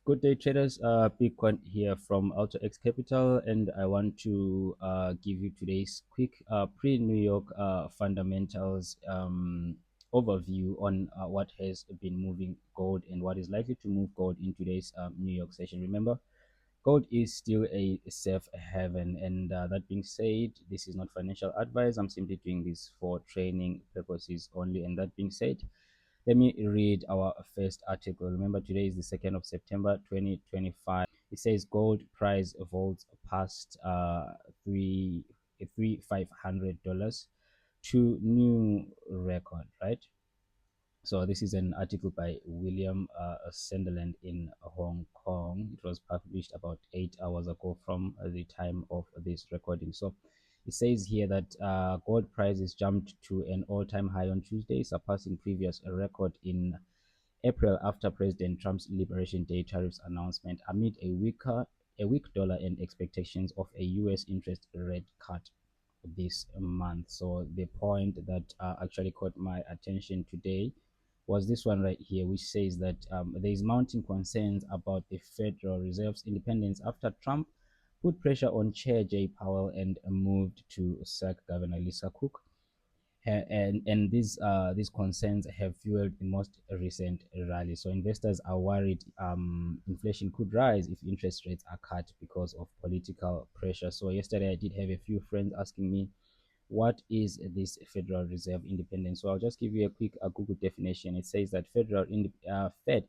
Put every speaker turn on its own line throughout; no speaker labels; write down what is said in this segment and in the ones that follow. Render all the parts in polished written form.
Good day, traders. Bitcoin here from AutoX Capital, and I want to give you today's quick pre-New York fundamentals overview on what has been moving gold and what is likely to move gold in today's New York session. Remember, gold is still a safe haven, and that being said, this is not financial advice. I'm simply doing this for training purposes only. And that being said, let me read our first article. Remember, today is the 2nd of September 2025. It says gold price vaults past $3,500 to new record, right? So this is an article by William Sunderland in Hong Kong. It was published about 8 hours ago from the time of this recording. So it says here that gold prices jumped to an all-time high on Tuesday, surpassing previous record in April after President Trump's Liberation Day tariffs announcement amid a weak dollar and expectations of a U.S. interest rate cut this month. So the point that actually caught my attention today was this one right here, which says that there is mounting concerns about the Federal Reserve's independence after Trump put pressure on Chair Jay Powell and moved to sack Governor Lisa Cook. And these concerns have fueled the most recent rally. So investors are worried inflation could rise if interest rates are cut because of political pressure. So yesterday I did have a few friends asking me, what is this Federal Reserve independence? So I'll just give you a quick Google definition. It says that Fed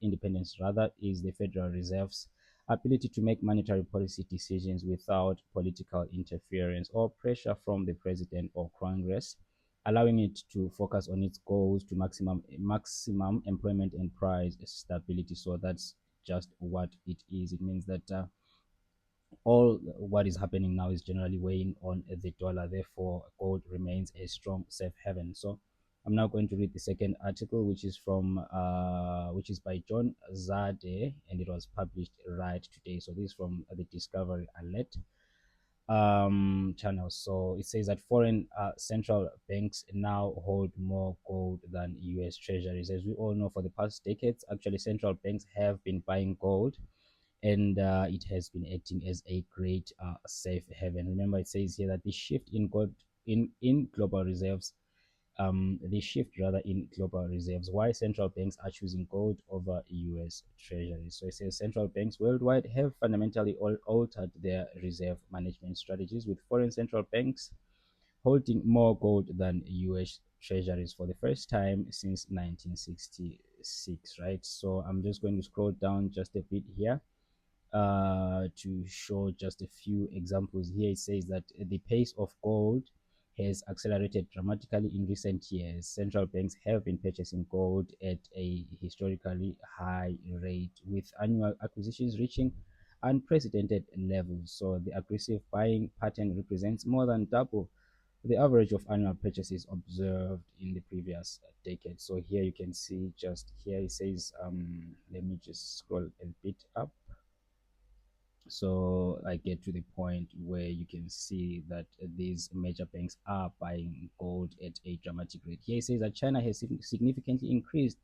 independence rather is the Federal Reserve's ability to make monetary policy decisions without political interference or pressure from the president or Congress, allowing it to focus on its goals to maximum employment and price stability. So that's just what it is. It means that all what is happening now is generally weighing on the dollar. Therefore, gold remains a strong safe haven. So I'm now going to read the second article, which is by John Zade, and it was published right today. So this is from the Discovery Alert channel. So it says that foreign central banks now hold more gold than U.S. treasuries. As we all know, for the past decades, actually central banks have been buying gold, and it has been acting as a great safe haven. Remember, it says here that the shift in gold in global reserves, why central banks are choosing gold over U.S. treasuries. So it says central banks worldwide have fundamentally altered their reserve management strategies, with foreign central banks holding more gold than U.S. treasuries for the first time since 1966, right? So I'm just going to scroll down just a bit here to show just a few examples. Here it says that the pace of gold has accelerated dramatically in recent years. Central banks have been purchasing gold at a historically high rate, with annual acquisitions reaching unprecedented levels. So the aggressive buying pattern represents more than double the average of annual purchases observed in the previous decade. So here you can see, just here it says, let me just scroll a bit up so I get to the point where you can see that these major banks are buying gold at a dramatic rate. Here it says that China has significantly increased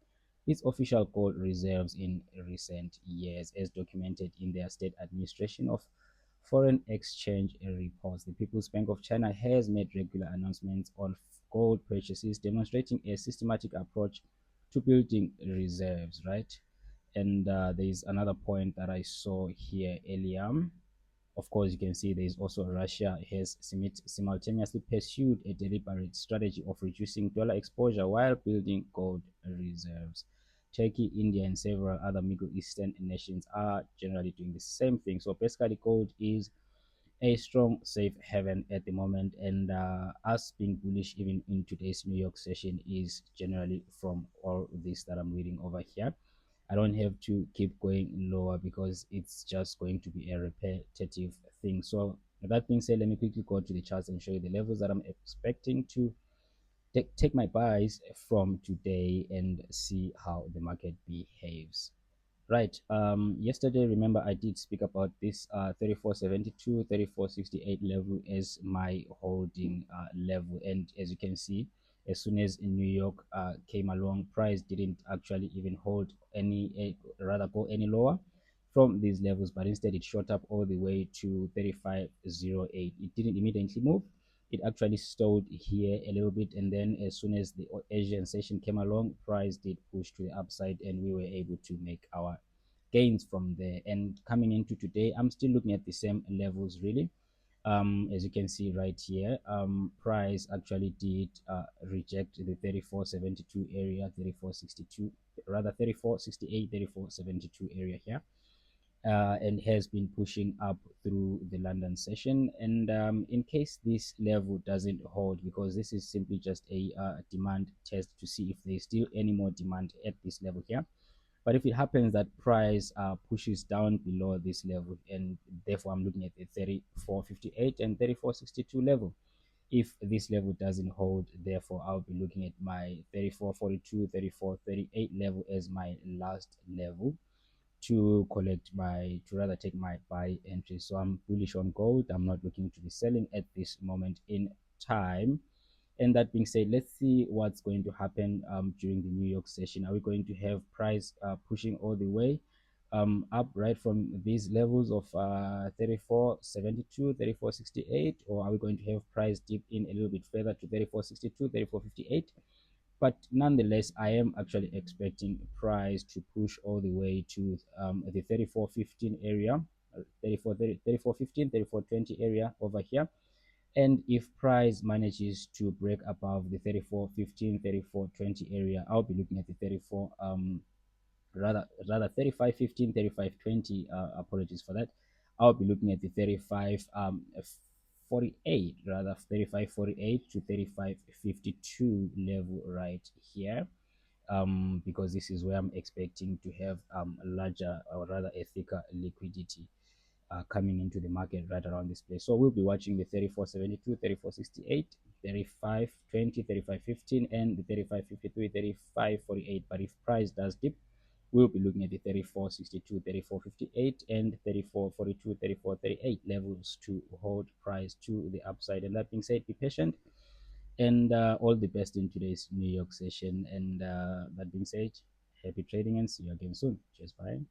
its official gold reserves in recent years, as documented in their State Administration of Foreign Exchange reports. The People's Bank of China has made regular announcements on gold purchases, demonstrating a systematic approach to building reserves, right? And there is another point that I saw here earlier. Of course, you can see there is also Russia has simultaneously pursued a deliberate strategy of reducing dollar exposure while building gold reserves. Turkey, India, and several other Middle Eastern nations are generally doing the same thing. So basically, gold is a strong safe haven at the moment, and us being bullish even in today's New York session is generally from all this that I'm reading over here. I don't have to keep going lower because it's just going to be a repetitive thing. So that being said, let me quickly go to the charts and show you the levels that I'm expecting to take my buys from today and see how the market behaves. Right. Yesterday, remember, I did speak about this 34.72, 34.68 level as my holding level. And as you can see, as soon as New York came along, price didn't actually even hold any, rather go any lower. from these levels, but instead it shot up all the way to 35.08. It didn't immediately move. It actually stalled here a little bit, and then as soon as the Asian session came along, price did push to the upside, and we were able to make our gains from there. And coming into today, I'm still looking at the same levels really. As you can see right here, price actually did reject the 34.72 area, 34.62, rather 34.68, 34.72 area here, and has been pushing up through the London session. And in case this level doesn't hold, because this is simply just a demand test to see if there's still any more demand at this level here. But if it happens that price pushes down below this level, and therefore I'm looking at the 34.58 and 34.62 level. If this level doesn't hold, therefore I'll be looking at my 34.42, 34.38 level as my last level to collect my, to rather take my buy entry. So I'm bullish on gold. I'm not looking to be selling at this moment in time. And that being said, let's see what's going to happen during the New York session. Are we going to have price pushing all the way up right from these levels of 34.72, 34.68, or are we going to have price dip in a little bit further to 34.62, 34.58? But nonetheless, I am actually expecting price to push all the way to the 34.15 area, 34.15, 34.20 area over here. And if price manages to break above the 34.15, 34.20 area, I'll be looking at the 34 rather 35.15, 35.20, apologies for that. I'll be looking at the 35 48, rather 35.48 to 35.52 level right here, because this is where I'm expecting to have a larger, or rather a thicker liquidity coming into the market right around this place. So we'll be watching the 34.72, 34.68, 35.20, 35.15, and the 35.53, 35.48. But if price does dip, we'll be looking at the 34.62, 34.58, and 34.42, 34.38 levels to hold price to the upside. And that being said, be patient, and all the best in today's New York session. And that being said, happy trading, and see you again soon. Cheers, bye.